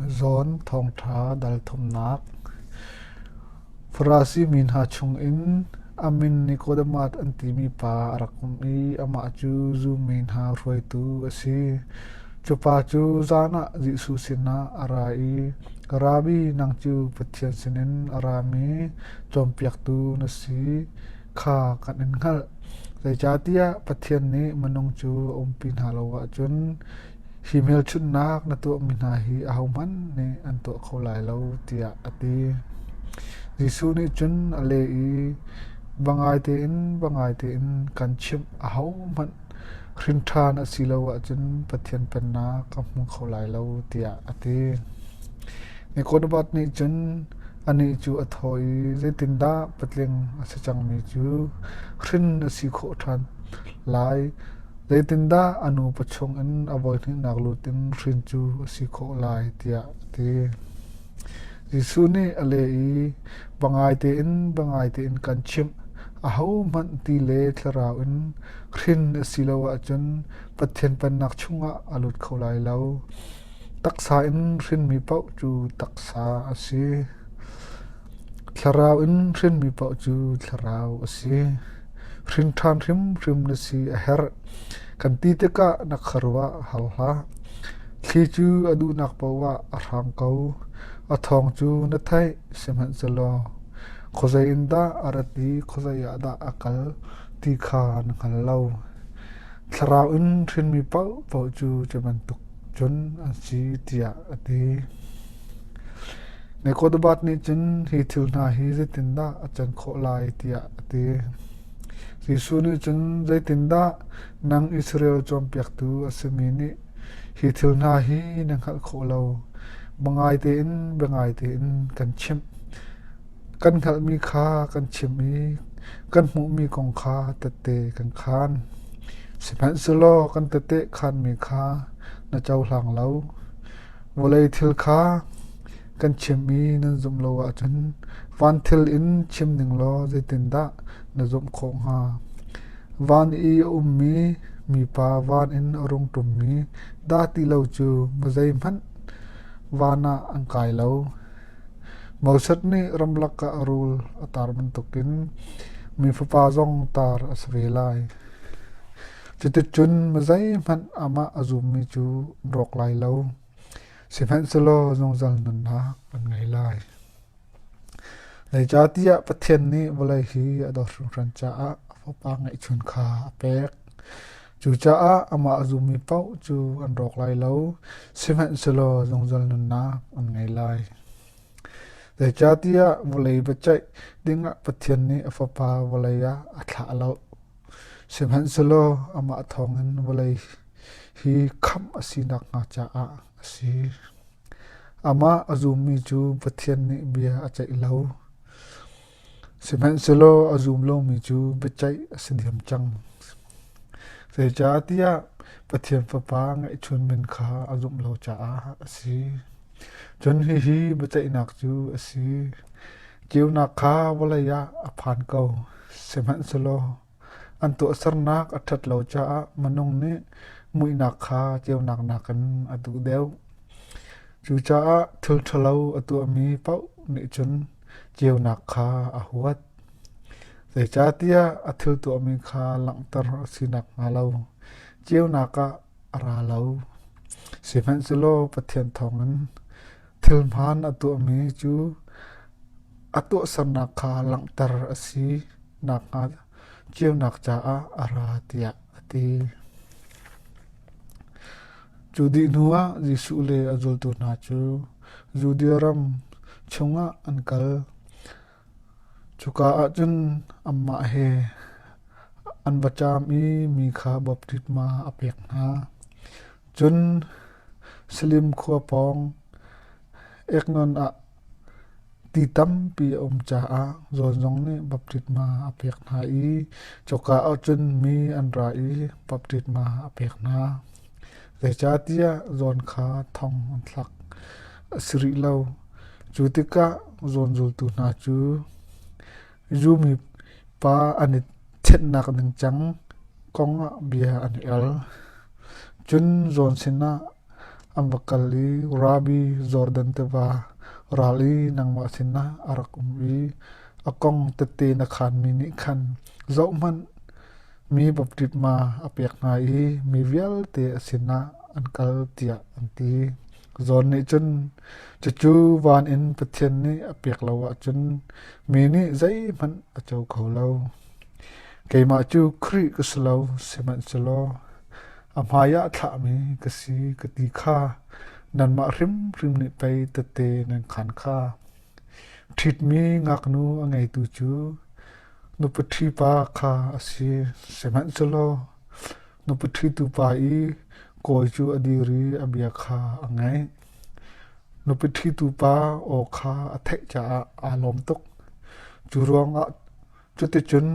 zon thong tha dal thum nak Farasi min ha chung in amin Nicodemat antimi pa arakum I ama chu zu min ha roi tu asi chupa chu zana ji su sina arai rabi nang chu pathian sinin arami chompiak tu nasi kha kanin ngal zai chatia pathian ni manung chu ompin halawa chun himel chun nak na to mina hi ahuman ne anto kholai lo tia ati jisu ni chun ale I bangai te in kan chim ahuman khrin than asilawa chun pathian penna kam kholai lo tia ati ni kodabat ni chun ani chu athoi zetinda patleng asachang mi chu khrin asi kho than lai zetinda anu pachong an avoid ni naglutin khrin chu asi kho lai tia ti jisu ni ale I bangai te in kan chim aho man ti le thlaraw in khrin asilawa chun pathian pannak chunga alut kholai lo taksa in khrin mi pau chu taksa asi thlaraw in khrin mi pau chu thlaraw asi khrin than rim na si a her kan ti te ka nak kharwa halha khi chu adu nak pawa arhang kau athong chu na thai seman zalo khozai inda arati khozai ada akal ti kha nang lo thlaraw in khrin mi pau chu chaman tuk chun asi tia ati ne kodabat ni chun hi thil na hi zetinda achan kho lai tia ati jisu ni chun zetinda nang Israel chompiak tu asemi ni hi thil na hi nang khal kho lo bangai te in kan chim kan khal mi kha kan chim mi kan mu mi kong kha tate kan khan sipan selo kan tate khan mi kha na chau hlang lo volei thil kha kan chim mi nan zum lo wa chun van thil in chim ning lo zetinda na zum khong ha van I mi pa van in rong tum mi da ti lo chu mazai man vana angkai lo mausat ni ramlaka arul atar bentukin mi fapa zong tar asvelai chute chun mazai man ama azum mi chu rok lai lo sipan selo zong zal nun na an ngai lai nei chatia pathian ni volai hi ador ran cha a fapa ngai chun kha apek chu cha a ama azum mi pau chu an rok lai lo sipan selo zong zal nun na an ngai lai nei chatia volai bachai dinga pathian ni afapa volaya athla lo sipan selo ama thongen volai hi kham asinak nga cha a asi ama azum mi chu pathian ni bia achai lo sipan selo azum lo mi chu bachai asidiam chang se chatia pathian papa ngai chun min kha azum lo cha a asi chun hi bachai nak chu asi chiu nak kha volaya aphan ko sipan selo anto sarnak athat lo cha a manung ni mui nak kha chiu nak nakan atu deu chu cha a thul thalo atu mi pau ni chun chiu nak kha a huat se chatia athil tu mi kha lang tar sinak ngalo chiu naka ara lo sipan selo pathian thongan thil man atu mi chu atu sarnak kha lang tar asi naka chiu nak cha a ara tia ati judi nuwa jisu le azul tu na chu judiaram chunga ankal chuka achun amma he an bacham I mi kha baptisma apek na chun slim khua pong eknon a titam pi cha a zon zong ni baptisma apek na I chuka achun mi an ra I baptisma apek na le chatia zon kha thong thlak sri lo chutika zon zul tu na chu Zumi pa anit thet nak nang chang konga bia an el chun zon sina ambakali Rabbi Jordan teva rali nang masina arak akong tete na khan mini khan zauman mi baptit ma apek ngai mi vial te asina ankal tia anti zon ni chun chu van in pathian ni apek lawa chun mi ni zai man achau kholo keima chu khri kuslo seman chalo amaya tha mi kasi kati kha nan ma rim ni pai tate nan khan kha thit mi ngak nu angai tu chu nu pathi pa kha asi seman chalo nu pathi tu pa I koi chu adiri abia kha angai nu pathi tu pa o kha athek cha alom tok chu rong a chu te chun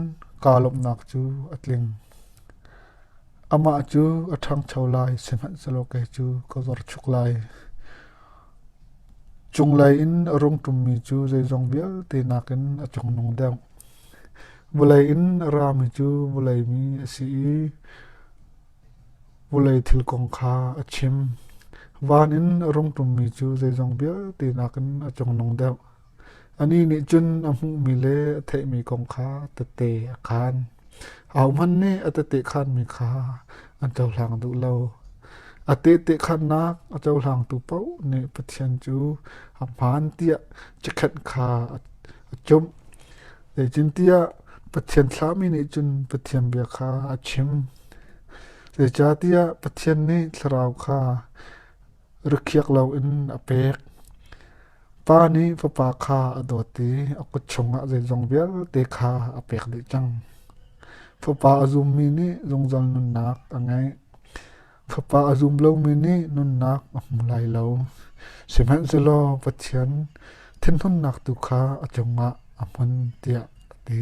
kalom nak chu atling ama chu athang chaulai seman chalo ke chu ko zor chuklai chunglai in rong tum mi chu zai jong bial te nakin achong nong dang bulai in ram chu bulai mi si bulai thil kong kha achim van in rong tum mi chu zai jong bial te nakin achong nong dang ani ni chun amu mi le the mi kong kha tate khan aw man ne atate khan mi kha an chaw hlang du lo ate te khan nak a chaw hlang tu pau ne pathian chu amhan tia chakhat kha achum le chin tia pathian thlami ni chun pathian bia kha achim le cha tia pathian ni thlaraw kha rukhiak lo in apek pa ni fa kha adoti akut chunga je jong bial te kha apek de chang fa azum mi ni jong jang nun nak angai fa azum lo mi ni nun nak amulai lo seman zelo pathian thin hun nak tu kha achonga amon tia te